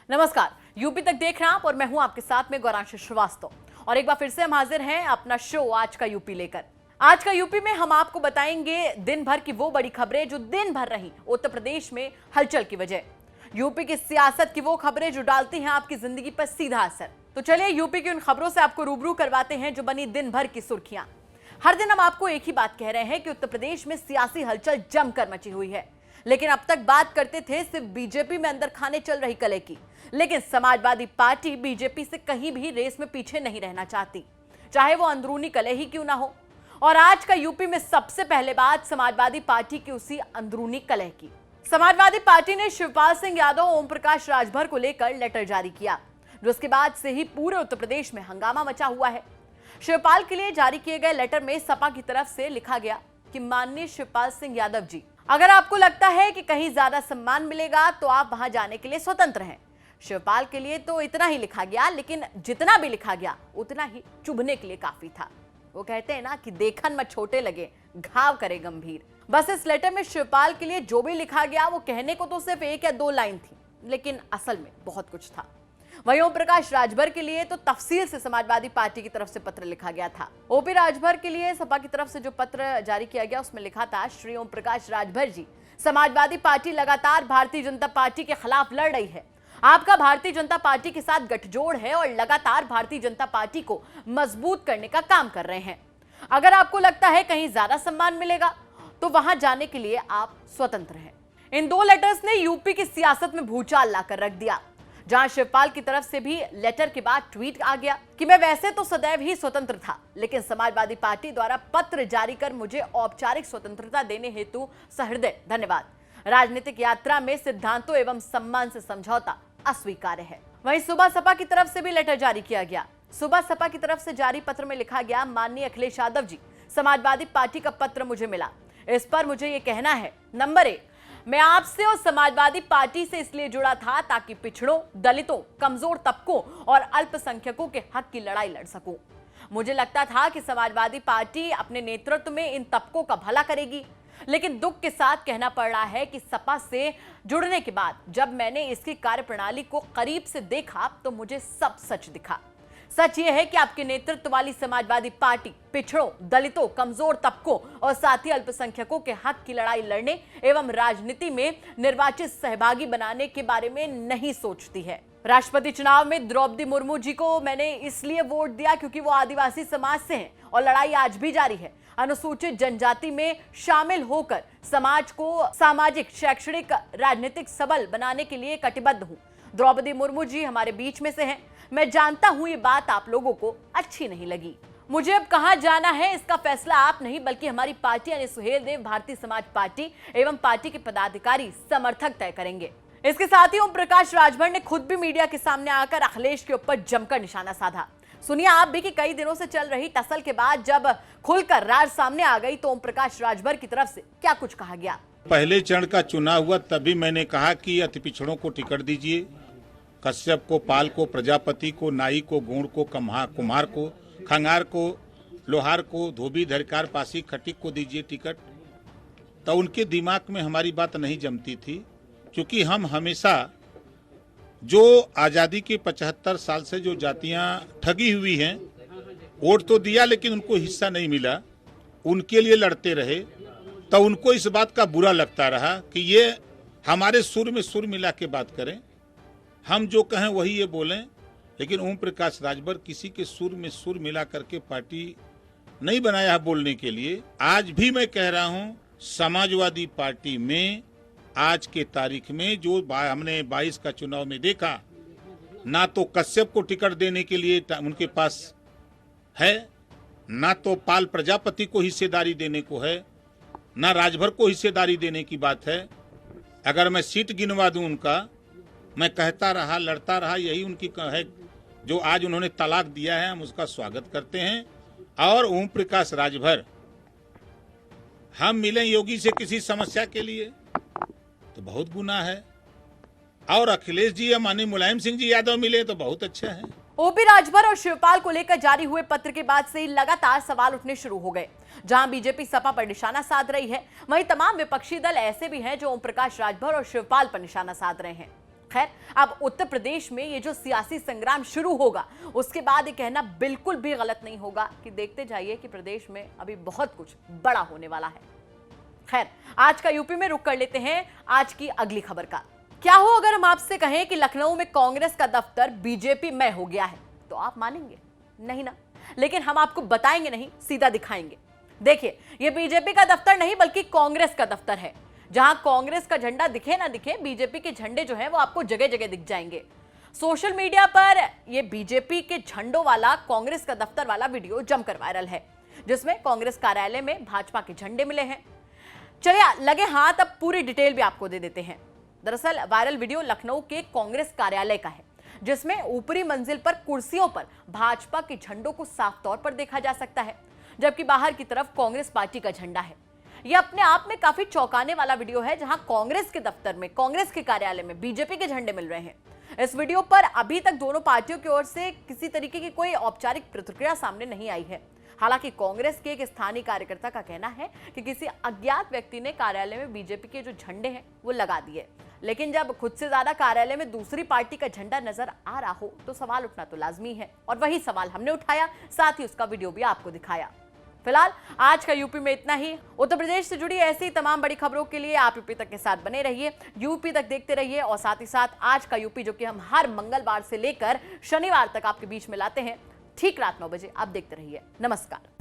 नमस्कार, यूपी तक देख रहे हैं आप और मैं हूं आपके साथ में गौरांश श्रीवास्तव। और एक बार फिर से हम हाजिर हैं अपना शो आज का यूपी लेकर। आज का यूपी में हम आपको बताएंगे दिन भर की वो बड़ी खबरें जो दिन भर रही उत्तर प्रदेश में हलचल की वजह, यूपी की सियासत की वो खबरें जो डालती हैं आपकी जिंदगी पर सीधा असर। तो चलिए यूपी की उन खबरों से आपको रूबरू करवाते हैं जो बनी दिन भर की सुर्खियां। हर दिन हम आपको एक ही बात कह रहे हैं कि उत्तर प्रदेश में सियासी हलचल जमकर मची हुई है, लेकिन अब तक बात करते थे सिर्फ बीजेपी में अंदर खाने चल रही कलह की। लेकिन समाजवादी पार्टी बीजेपी से कहीं भी रेस में पीछे नहीं रहना चाहती, चाहे वो अंदरूनी कलह ही क्यों ना हो। और आज का यूपी में सबसे पहले बात समाजवादी पार्टी की उसी अंदरूनी कलह की। समाजवादी पार्टी ने शिवपाल सिंह यादव ओम प्रकाश राजभर को लेकर लेटर जारी किया, जिसके बाद से ही पूरे उत्तर प्रदेश में हंगामा मचा हुआ है। शिवपाल के लिए जारी किए गए लेटर में सपा की तरफ से लिखा गया कि माननीय शिवपाल सिंह यादव जी, अगर आपको लगता है कि कहीं ज्यादा सम्मान मिलेगा तो आप वहां जाने के लिए स्वतंत्र हैं। शिवपाल के लिए तो इतना ही लिखा गया, लेकिन जितना भी लिखा गया उतना ही चुभने के लिए काफी था। वो कहते हैं ना कि देखन में छोटे लगे घाव करे गंभीर। बस इस लेटर में शिवपाल के लिए जो भी लिखा गया वो कहने को तो सिर्फ 1 या 2 लाइन थी, लेकिन असल में बहुत कुछ था। वहीं ओम प्रकाश राजभर के लिए तो तफसील से समाजवादी पार्टी की तरफ से पत्र लिखा गया था। ओपी राजभर के लिए सपा की तरफ से जो पत्र जारी किया गया उसमें लिखा था, श्री ओम प्रकाश राजभर जी, समाजवादी पार्टी लगातार भारतीय जनता पार्टी के खिलाफ लड़ रही है। आपका भारतीय जनता पार्टी के साथ गठजोड़ है और लगातार भारतीय जनता पार्टी को मजबूत करने का काम कर रहे हैं। अगर आपको लगता है कहीं ज्यादा सम्मान मिलेगा तो वहां जाने के लिए आप स्वतंत्र हैं। इन 2 लेटर्स ने यूपी की सियासत में भूचाल लाकर रख दिया, जहां शिवपाल की तरफ से भी लेटर के बाद ट्वीट आ गया कि मैं वैसे तो सदैव ही स्वतंत्र था, लेकिन समाजवादी पार्टी द्वारा पत्र जारी कर मुझे औपचारिक स्वतंत्रता देने हेतु सहृदय धन्यवाद। राजनीतिक यात्रा में सिद्धांतों एवं सम्मान से समझौता अस्वीकार्य है। वहीं सुबह सपा की तरफ से भी लेटर जारी किया गया। सुबह सपा की तरफ से जारी पत्र में लिखा गया, माननीय अखिलेश यादव जी, समाजवादी पार्टी का पत्र मुझे मिला। इस पर मुझे ये कहना है, नंबर 1, मैं आपसे और समाजवादी पार्टी से इसलिए जुड़ा था ताकि पिछड़ों, दलितों, कमजोर तबकों और अल्पसंख्यकों के हक की लड़ाई लड़ सकूं। मुझे लगता था कि समाजवादी पार्टी अपने नेतृत्व में इन तबकों का भला करेगी, लेकिन दुख के साथ कहना पड़ रहा है कि सपा से जुड़ने के बाद जब मैंने इसकी कार्यप्रणाली को करीब से देखा तो मुझे सब सच दिखा। सच यह है कि आपके नेतृत्व वाली समाजवादी पार्टी पिछड़ों, दलितों, कमजोर तबकों और साथ ही अल्पसंख्यकों के हक की लड़ाई लड़ने एवं राजनीति में निर्वाचित सहभागी बनाने के बारे में नहीं सोचती है। राष्ट्रपति चुनाव में द्रौपदी मुर्मू जी को मैंने इसलिए वोट दिया क्योंकि वो आदिवासी समाज से हैं और लड़ाई आज भी जारी है। अनुसूचित जनजाति में शामिल होकर समाज को सामाजिक, शैक्षणिक, राजनीतिक सबल बनाने के लिए कटिबद्ध हूं। द्रौपदी मुर्मू जी हमारे बीच में से हैं। मैं जानता हूं ये बात आप लोगों को अच्छी नहीं लगी। मुझे अब कहां जाना है इसका फैसला आप नहीं बल्कि हमारी पार्टी यानी सुहेलदेव भारतीय समाज पार्टी एवं पार्टी के पदाधिकारी समर्थक तय करेंगे। इसके साथ ही ओम प्रकाश राजभर ने खुद भी मीडिया के सामने आकर अखिलेश के ऊपर जमकर निशाना साधा। सुनिए आप भी कि कई दिनों से चल रही टसल के बाद जब खुलकर राज सामने आ गई तो ओम प्रकाश राजभर की तरफ से क्या कुछ कहा गया। पहले चरण का चुनाव हुआ तभी मैंने कहा कि अति पिछड़ों को टिकट दीजिए, कश्यप को, पाल को, प्रजापति को, नाई को, गौड़ को, कुम्हार को, खंगार को, लोहार को, धोबी, धरकार, पासी, खटिक को दीजिए टिकट। तो उनके दिमाग में हमारी बात नहीं जमती थी, क्योंकि हम हमेशा जो आज़ादी के 75 साल से जो जातियां ठगी हुई हैं, वोट तो दिया लेकिन उनको हिस्सा नहीं मिला, उनके लिए लड़ते रहे। तो उनको इस बात का बुरा लगता रहा कि ये हमारे सुर में सुर मिला के बात करें, हम जो कहें वही ये बोलें। लेकिन ओम प्रकाश राजभर किसी के सुर में सुर मिला करके पार्टी नहीं बनाया है बोलने के लिए। आज भी मैं कह रहा हूं, समाजवादी पार्टी में आज के तारीख में जो हमने 22 का चुनाव में देखा, ना तो कश्यप को टिकट देने के लिए उनके पास है, ना तो पाल प्रजापति को हिस्सेदारी देने को है, ना राजभर को हिस्सेदारी देने की बात है। अगर मैं सीट गिनवा दूं उनका, मैं कहता रहा, लड़ता रहा, यही उनकी है। जो आज उन्होंने तलाक दिया है हम उसका स्वागत करते हैं। और ओम प्रकाश राजभर, हम मिले योगी से किसी समस्या के लिए तो बहुत गुनाह है, और अखिलेश जी या माननीय मुलायम सिंह जी यादव मिले तो बहुत अच्छा है। ओपी राजभर और शिवपाल को लेकर जारी हुए पत्र के बाद से लगातार सवाल उठने शुरू हो गए। जहां बीजेपी सपा पर निशाना साध रही है, वहीं तमाम विपक्षी दल ऐसे भी हैं जो ओम प्रकाश राजभर और शिवपाल पर निशाना साध रहे हैं। खैर, अब उत्तर प्रदेश में ये जो सियासी संग्राम शुरू होगा, उसके बाद ये कहना बिल्कुल भी गलत नहीं होगा कि देखते जाइए कि प्रदेश में अभी बहुत कुछ बड़ा होने वाला है। खैर, आज का यूपी में रुक कर लेते हैं आज की अगली खबर का। क्या हो अगर हम आपसे कहें कि लखनऊ में कांग्रेस का दफ्तर बीजेपी में हो गया है, तो आप मानेंगे? नहीं ना। लेकिन हम आपको बताएंगे नहीं, सीधा दिखाएंगे। देखिए, ये बीजेपी का दफ्तर नहीं बल्कि कांग्रेस का दफ्तर है, जहां कांग्रेस का झंडा दिखे ना दिखे, बीजेपी के झंडे जो हैं वो आपको जगह जगह दिख जाएंगे। सोशल मीडिया पर ये बीजेपी के झंडों वाला कांग्रेस का दफ्तर वाला वीडियो जमकर वायरल है, जिसमें कांग्रेस कार्यालय में भाजपा के झंडे मिले हैं। चलिए लगे हाथ, अब पूरी डिटेल भी आपको दे देते हैं। दरअसल वायरल वीडियो लखनऊ के कांग्रेस कार्यालय का है, जिसमें ऊपरी मंजिल पर कुर्सियों पर भाजपा के झंडों को साफ तौर पर देखा जा सकता है, जबकि बाहर की तरफ कांग्रेस पार्टी का झंडा है। यह अपने आप में काफी चौंकाने वाला वीडियो है, जहां कांग्रेस के दफ्तर में, कांग्रेस के कार्यालय में बीजेपी के झंडे मिल रहे हैं। इस वीडियो पर अभी तक दोनों पार्टियों की ओर से किसी तरीके की कोई औपचारिक प्रतिक्रिया सामने नहीं आई है। हालांकि कांग्रेस के एक स्थानीय कार्यकर्ता का कहना है कि किसी अज्ञात व्यक्ति ने कार्यालय में बीजेपी के जो झंडे हैं वो लगा दिए, लेकिन जब खुद से ज्यादा कार्यालय में दूसरी पार्टी का झंडा नजर आ रहा हो तो सवाल उठना तो लाजमी है, और वही सवाल हमने उठाया, साथ ही उसका वीडियो भी आपको दिखाया। फिलहाल आज का यूपी में इतना ही। उत्तर प्रदेश से जुड़ी ऐसी तमाम बड़ी खबरों के लिए आप यूपी तक के साथ बने रहिए, यूपी तक देखते रहिए, और साथ ही साथ आज का यूपी, जो कि हम हर मंगलवार से लेकर शनिवार तक आपके बीच में लाते हैं, ठीक रात 9 बजे आप देखते रहिए। नमस्कार।